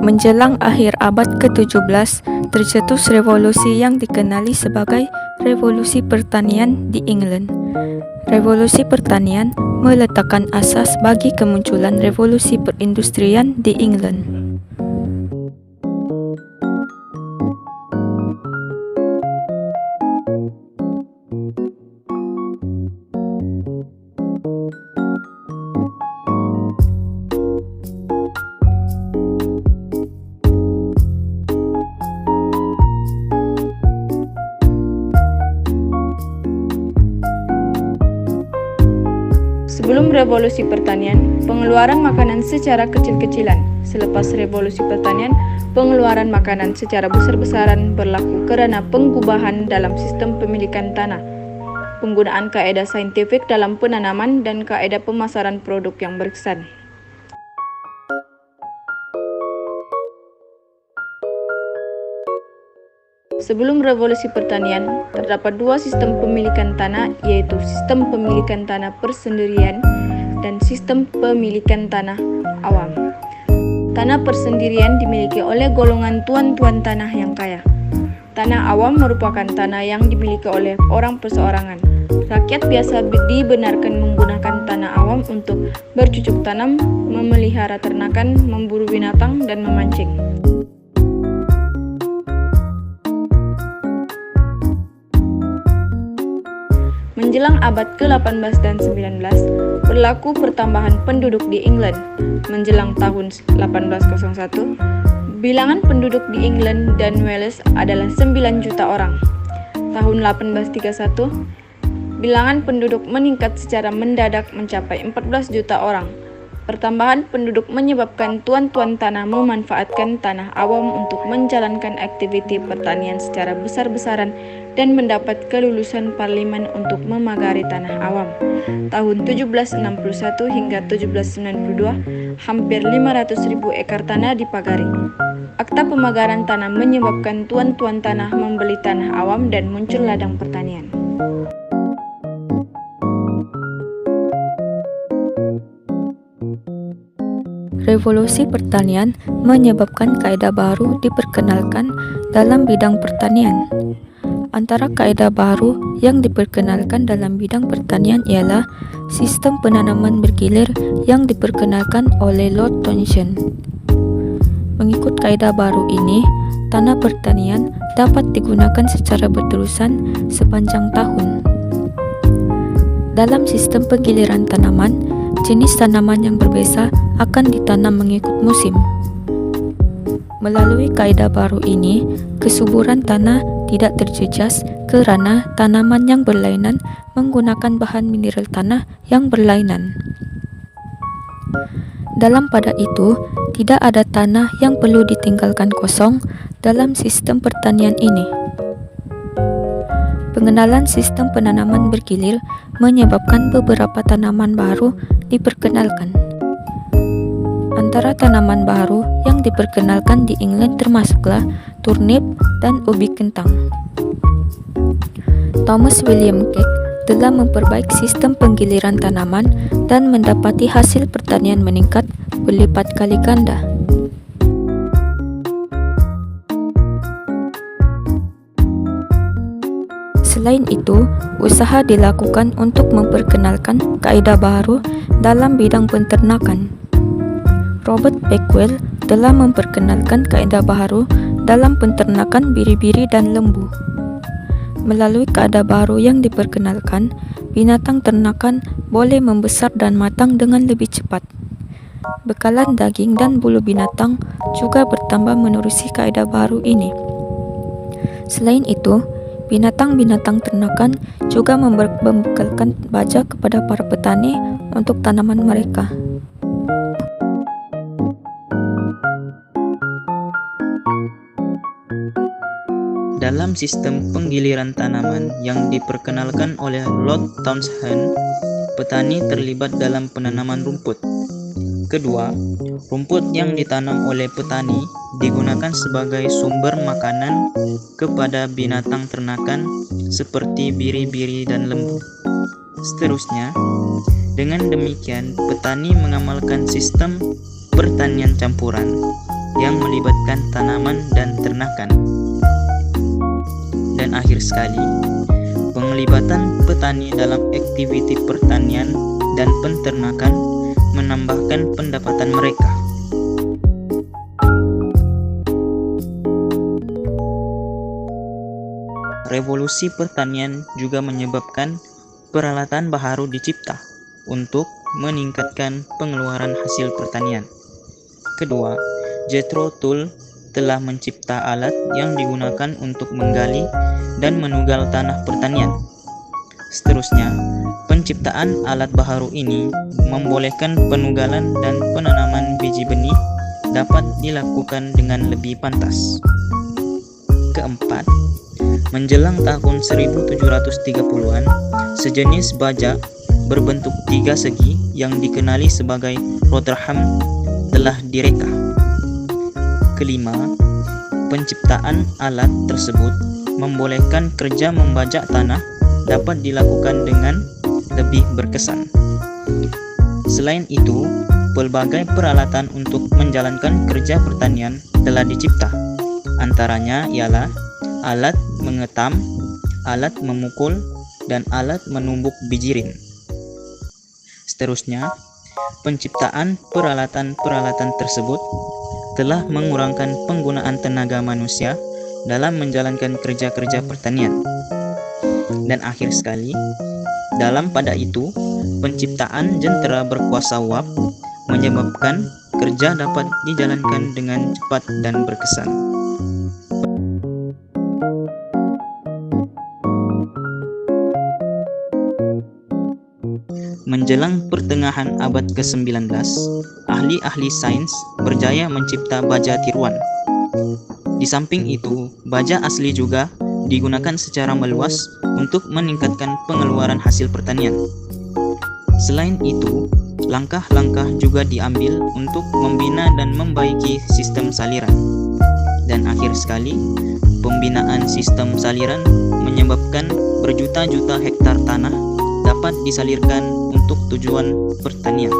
Menjelang akhir abad ke-17, tercetus revolusi yang dikenali sebagai Revolusi Pertanian di England. Revolusi Pertanian meletakkan asas bagi kemunculan revolusi perindustrian di England. Sebelum revolusi pertanian, pengeluaran makanan secara kecil-kecilan. Selepas revolusi pertanian, pengeluaran makanan secara besar-besaran berlaku karena pengubahan dalam sistem pemilikan tanah, penggunaan kaedah saintifik dalam penanaman, dan kaedah pemasaran produk yang berkesan. Sebelum revolusi pertanian, terdapat dua sistem pemilikan tanah, yaitu sistem pemilikan tanah persendirian dan sistem pemilikan tanah awam. Tanah persendirian dimiliki oleh golongan tuan-tuan tanah yang kaya. Tanah awam merupakan tanah yang dimiliki oleh orang perseorangan. Rakyat biasa dibenarkan menggunakan tanah awam untuk bercocok tanam, memelihara ternakan, memburu binatang, dan memancing. Menjelang abad ke-18 dan 19, berlaku pertambahan penduduk di England. Menjelang tahun 1801, bilangan penduduk di England dan Wales adalah 9 juta orang. Tahun 1831, bilangan penduduk meningkat secara mendadak mencapai 14 juta orang. Pertambahan penduduk menyebabkan tuan-tuan tanah memanfaatkan tanah awam untuk menjalankan aktiviti pertanian secara besar-besaran dan mendapat kelulusan parlemen untuk memagari tanah awam. Tahun 1761 hingga 1792, hampir 500.000 ekar tanah dipagari. Akta pemagaran tanah menyebabkan tuan-tuan tanah membeli tanah awam dan muncul ladang pertanian. Revolusi pertanian menyebabkan kaedah baru diperkenalkan dalam bidang pertanian. Antara kaedah baru yang diperkenalkan dalam bidang pertanian ialah sistem penanaman bergilir yang diperkenalkan oleh Lord Townshend. Mengikut kaedah baru ini, tanah pertanian dapat digunakan secara berterusan sepanjang tahun. Dalam sistem penggiliran tanaman, jenis tanaman yang berbeza akan ditanam mengikut musim. Melalui kaedah baru ini, kesuburan tanah tidak terjejas kerana tanaman yang berlainan menggunakan bahan mineral tanah yang berlainan. Dalam pada itu, tidak ada tanah yang perlu ditinggalkan kosong dalam sistem pertanian ini. Pengenalan sistem penanaman bergilir menyebabkan beberapa tanaman baru diperkenalkan. Antara tanaman baru yang diperkenalkan di England termasuklah turnip dan ubi kentang. Thomas William Cake telah memperbaiki sistem penggiliran tanaman dan mendapati hasil pertanian meningkat berlipat kali ganda. Selain itu, usaha dilakukan untuk memperkenalkan kaedah baru dalam bidang peternakan. Robert Beckwell telah memperkenalkan kaedah baru dalam peternakan biri-biri dan lembu. Melalui kaedah baru yang diperkenalkan, binatang ternakan boleh membesar dan matang dengan lebih cepat. Bekalan daging dan bulu binatang juga bertambah menerusi kaedah baru ini. Selain itu, binatang-binatang ternakan juga membekalkan baja kepada para petani untuk tanaman mereka. Dalam sistem penggiliran tanaman yang diperkenalkan oleh Lord Townshend, petani terlibat dalam penanaman rumput. Kedua, rumput yang ditanam oleh petani digunakan sebagai sumber makanan kepada binatang ternakan seperti biri-biri dan lembu. Seterusnya, dengan demikian petani mengamalkan sistem pertanian campuran yang melibatkan tanaman dan ternakan. Dan akhir sekali, penglibatan petani dalam aktiviti pertanian dan penternakan menambahkan pendapatan mereka. Revolusi pertanian juga menyebabkan peralatan baharu dicipta untuk meningkatkan pengeluaran hasil pertanian. Kedua, Jethro Tull telah mencipta alat yang digunakan untuk menggali dan menugal tanah pertanian. Seterusnya, penciptaan alat baharu ini membolehkan penugalan dan penanaman biji benih dapat dilakukan dengan lebih pantas. Keempat, menjelang tahun 1730-an, sejenis baja berbentuk tiga segi yang dikenali sebagai Rotherham telah direka. Kelima, penciptaan alat tersebut membolehkan kerja membajak tanah dapat dilakukan dengan lebih berkesan. Selain itu, pelbagai peralatan untuk menjalankan kerja pertanian telah dicipta. Antaranya ialah alat mengetam, alat memukul, dan alat menumbuk bijirin. Seterusnya, penciptaan peralatan-peralatan tersebut telah mengurangkan penggunaan tenaga manusia dalam menjalankan kerja-kerja pertanian. Dan akhir sekali, dalam pada itu, penciptaan jentera berkuasa uap menyebabkan kerja dapat dijalankan dengan cepat dan berkesan. Menjelang pertengahan abad ke-19, ahli-ahli sains berjaya mencipta baja tiruan. Di samping itu, baja asli juga digunakan secara meluas untuk meningkatkan pengeluaran hasil pertanian. Selain itu, langkah-langkah juga diambil untuk membina dan membaiki sistem saliran. Dan akhir sekali, pembinaan sistem saliran menyebabkan berjuta-juta hektar tanah dapat disalirkan untuk tujuan pertanian.